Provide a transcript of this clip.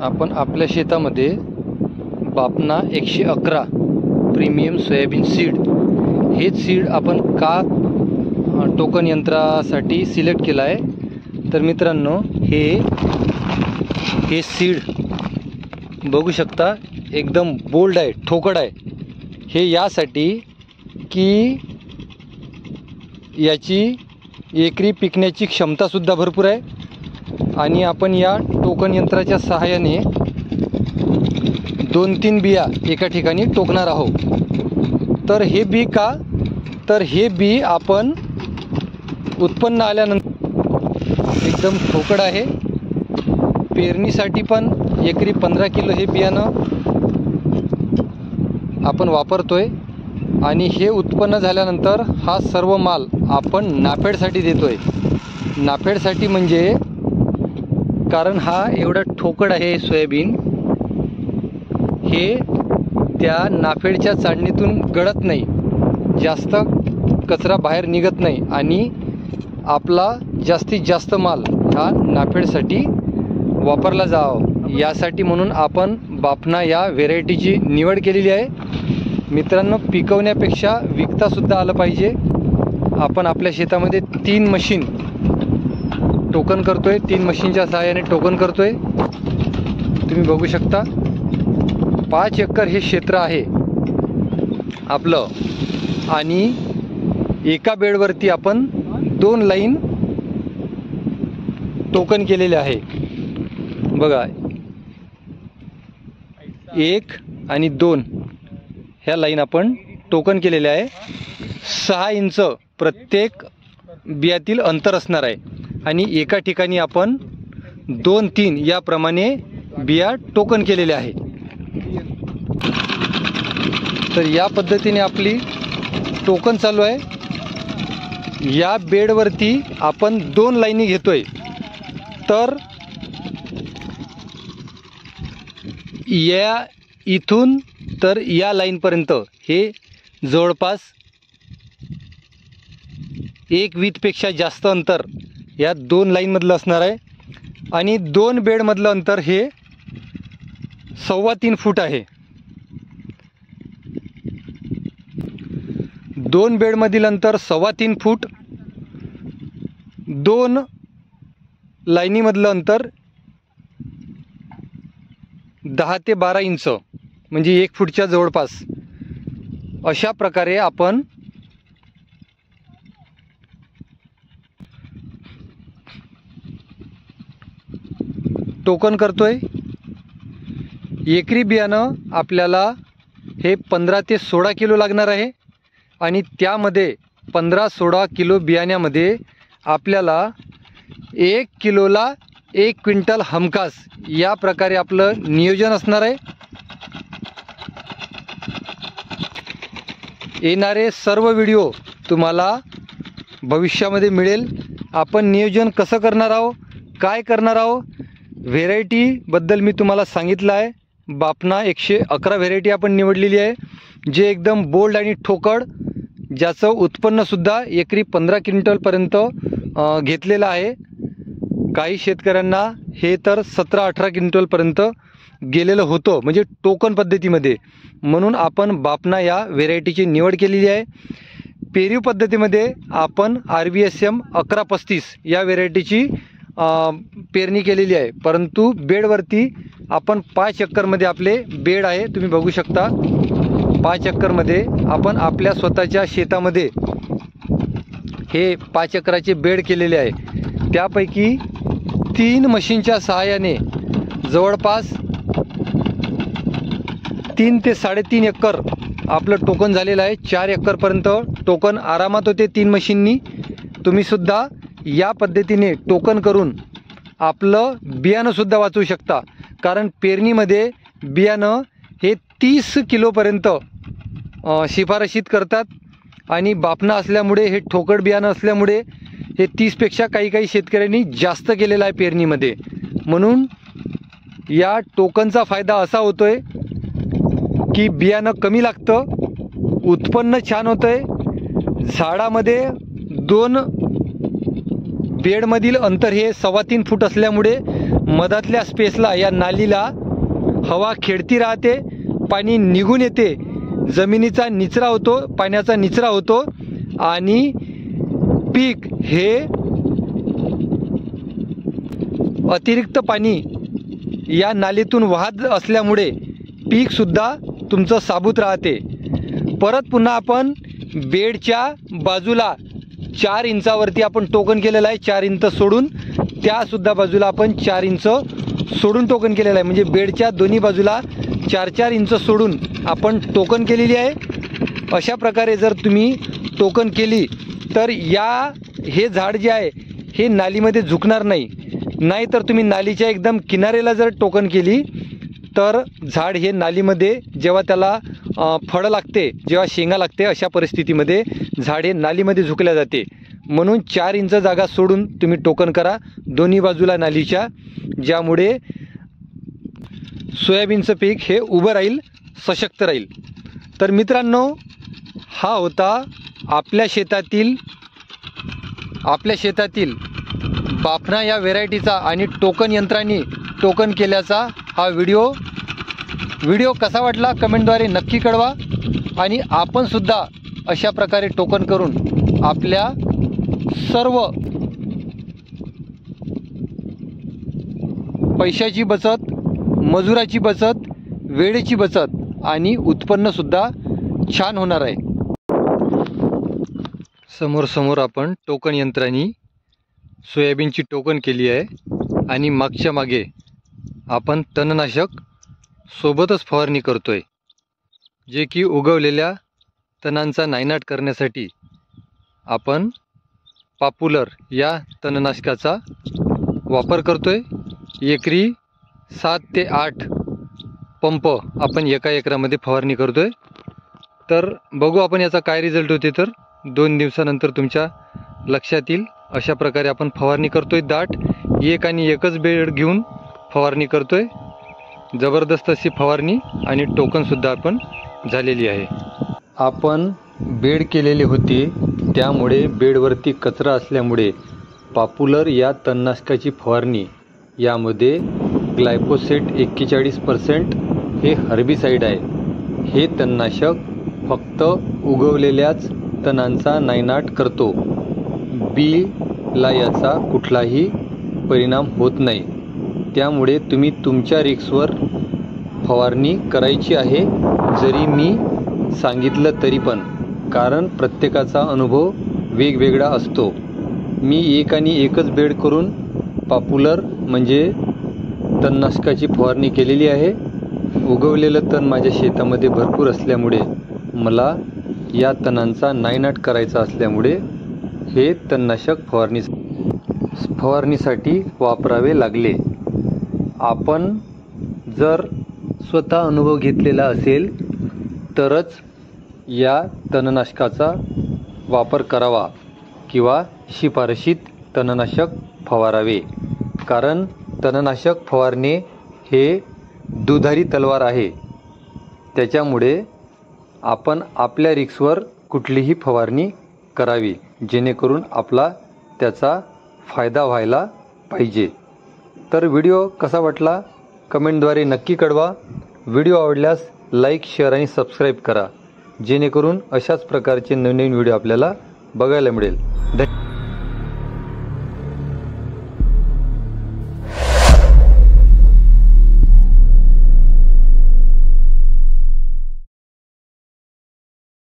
आपण आपल्या शेतामध्ये बापना 111 प्रीमियम सोयाबीन सीड हेच सीड आपण का टोकन यंत्रासाठी सिलेक्ट केलं आहे. तर मित्रांनो, हे सीड बघू शकता, एकदम बोल्ड आहे, ठोकळ आहे. हे यासाठी की याची एकरी पिकण्याची क्षमतासुद्धा भरपूर आहे आणि आपण या टोकन यंत्राच्या सहाय्याने 2-3 बिया एका ठिकाणी टोकणार आहोत. तर हे बी का, तर हे बी आपण उत्पन्न आल्यानंतर एकदम ठोकळ आहे. पेरणीसाठी पण एकरी 15 किलो हे बियाणं आपण वापरतोय आणि हे उत्पन्न झाल्यानंतर हा सर्व माल आपण नाफेडसाठी देतोय. नाफेडसाठी म्हणजे कारण हा एवढा ठोकळ आहे सोयाबीन, हे त्या नाफेडच्या चाळणीतून गळत नाही, जास्त कचरा बाहेर निघत नाही आणि आपला जास्तीत जास्त माल हा नाफेडसाठी वापरला जावा यासाठी म्हणून आपण बापना या व्हेरायटीची निवड केलेली आहे. मित्रांनो, पिकवण्यापेक्षा विकतासुद्धा आलं पाहिजे. आपण आपल्या शेतामध्ये 3 मशीन टोकन करतोय, 3 मशीनच्या सहाय्याने टोकन करतोय. तुम्ही बघू शकता 5 एकर हे क्षेत्र आहे आपलं आणि एका बेडवरती आपण 2 लाईन टोकन केलेले आहे. बघा, 1 आणि 2 ह्या लाईन आपण टोकन केलेल्या आहे. 6 इंच प्रत्येक बियातील अंतर असणार आहे आणि एका ठिकाणी आपण 2-3 याप्रमाणे बिया टोकन केलेल्या आहे. तर या पद्धतीने आपली टोकन चालू आहे. या बेडवरती आपण 2 लाईनी घेतोय. तर या इथून तर या लाईनपर्यंत हे जवळपास 1 वीतपेक्षा जास्त अंतर या 2 लाईनमधलं असणार आहे आणि 2 बेडमधलं अंतर हे 3.25 फूट आहे. 2 बेडमधील अंतर 3.25 फूट, 2 लाईनीमधलं अंतर 10 ते 12 इंच म्हणजे 1 फूटच्या जवळपास. अशा प्रकारे आपण टोकन करतोय. एकरी बियाणं आपल्याला हे 15 ते 16 किलो लागणार आहे आणि त्यामध्ये 15-16 किलो बियाण्यामध्ये आपल्याला 1 किलोला 1 क्विंटल हमखास या प्रकारे आपलं नियोजन असणार आहे. येणारे सर्व व्हिडिओ तुम्हाला भविष्यामध्ये मिळेल. आपण नियोजन कसं करणार आहोत, काय करणार आहोत, व्हेरायटीबद्दल मी तुम्हाला सांगितलं आहे. बापना 111 व्हेरायटी आपण निवडलेली आहे, जे एकदम बोल्ड आणि ठोकळ, ज्याचं उत्पन्नसुद्धा एकरी 15 क्विंटलपर्यंत घेतलेलं आहे. काही शेतकऱ्यांना हे तर 17-18 क्विंटलपर्यंत गेलेलं होतं, म्हणजे टोकन पद्धतीमध्ये. म्हणून आपण बापना या व्हेरायटीची निवड केलेली आहे. पेरीव पद्धतीमध्ये आपण RVSM 1135 या व्हेरायटीची पेरणी केलेली आहे. परंतु बेडवरती आपण 5 एकरमध्ये आपले बेड आहे, तुम्ही बघू शकता. 5 एकरमध्ये आपण आपल्या स्वतःच्या शेतामध्ये हे 5 एकराचे बेड केलेले आहे. त्यापैकी 3 मशीनच्या सहाय्याने जवळपास 3 ते 3.5 एकर आपलं टोकन झालेलं आहे. 4 एकरपर्यंत टोकन आरामात होते 3 मशीननी. तुम्हीसुद्धा या पद्धतीने टोकन करून आपलं बियाणंसुद्धा वाचवू शकता. कारण पेरणीमध्ये बियाणं हे 30 किलोपर्यंत शिफारशीत करतात आणि बापना असल्यामुळे, हे ठोकळ बियाणं असल्यामुळे हे 30पेक्षा काही शेतकऱ्यांनी जास्त केलेलं आहे पेरणीमध्ये. म्हणून या टोकनचा फायदा असा होतोय की बियाणं कमी लागतं, उत्पन्न छान होतंय. झाडामध्ये 2 बेडमधील अंतर हे 3.25 फूट असल्यामुळे मधातल्या स्पेसला या नालीला हवा खेळती राहते, पाणी निघून येते, जमिनीचा निचरा होतो, पाण्याचा निचरा होतो आणि पीक हे अतिरिक्त पाणी या नालीतून वाहत असल्यामुळे पीकसुद्धा तुमचं साबूत राहते। परत पुन्हा आपण बेडच्या बाजूला 4 इंचावरती आपण टोकन केलेलं आहे, 4 इंच सोडून, त्यासुद्धा बाजूला आपण 4 इंच सोडून टोकन केलेलं आहे। म्हणजे बेडच्या दोन्ही बाजूला 4-4 इंच सोडून आपण टोकन केलेली आहे। अशा प्रकारे जर तुम्ही टोकन केली तर हे झाड जे आहे हे नालीमध्ये झुकणार नाही। नाहीतर तुम्ही नालीच्या एकदम किनारेला जर टोकन केली तर झाड हे नालीमध्ये जेव्हा त्याला फळं लागते, जेव्हा शेंगा लागते, अशा परिस्थितीमध्ये झाड हे नालीमध्ये झुकल्या जाते। म्हणून 4 इंच जागा सोडून तुम्ही टोकन करा दोन्ही बाजूला नालीच्या, ज्यामुळे सोयाबीनचं पीक हे उभं राहील, सशक्त राहील। तर मित्रांनो, हा होता आपल्या शेतातील बाफना या व्हेरायटीचा आणि टोकन यंत्रांनी टोकन केल्याचा हा व्हिडिओ कसा वाटला कमेंटद्वारे नक्की कळवा। आणि आपण सुद्धा अशा प्रकारे टोकन करून आपल्या सर्व पैशाची बचत, मजुराची बचत, वेळेची बचत आणि उत्पन्नसुद्धा छान होणार आहे। समोर आपण टोकन यंत्रांनी सोयाबीनची टोकन केली आहे आणि मागच्या मागे आपण तणनाशक सोबतच फवारणी करतोय, जे की उगवलेल्या तणांचा नायनाट करण्यासाठी आपण पॉप्युलर या तणनाशकाचा वापर करतोय। एकरी 7 ते 8 पंप आपण एका एकरामध्ये फवारणी करतोय। तर बघू आपण याचा काय रिझल्ट होते। तर 2 दिवसानंतर तुमच्या लक्षात येईल। अशा प्रकारे आपण फवारणी करतोय, दाट एकच बेड घेऊन फवारणी करतोय। जबरदस्त अशी फवारणी आणि टोकनसुद्धा आपण झालेली आहे। आपण बेड केलेले होते, त्यामुळे बेडवरती कचरा असल्यामुळे पॉप्युलर या तणनाशकाची फवारणी, यामध्ये ग्लायफोसेट 41% हे हर्बिसाइड आहे। हे तणनाशक फक्त उगवलेल्याच तणांचा नायनाट करतो, बीला याचा कुठलाही परिणाम होत नाही। त्यामुळे तुम्ही तुमच्या रिस्कवर फवारणी करायची आहे, जरी मी सांगितलं तरी पण, कारण प्रत्येकाचा अनुभव वेगवेगळा असतो। मी एकच बेड करून पॉप्युलर म्हणजे तणनाशकाची फवारणी केलेली आहे। उगवलेलं तण माझ्या शेतामध्ये भरपूर असल्यामुळे मला या तणांचा नायनाट करायचा असल्यामुळे हे तणनाशक फवारणीसाठी वापरावे लागले। आपण जर स्वतः अनुभव घेतलेला असेल तरच या तणनाशकाचा वापर करावा किंवा शिफारशीत तणनाशक फवारावे, कारण तणनाशक फवारणे हे दुधारी तलवार आहे। त्याच्यामुळे आपण आपल्या रिस्कवर कुठलीही फवारणी करावी, जेणेकरून आपला त्याचा फायदा व्हायला पाहिजे। तर व्हिडिओ कसा वाटला कमेंटद्वारे नक्की कळवा। व्हिडिओ आवडल्यास लाईक, शेअर आणि सबस्क्राईब करा, जेणेकरून अशाच प्रकारचे नवीन व्हिडिओ आपल्याला बघायला मिळेल।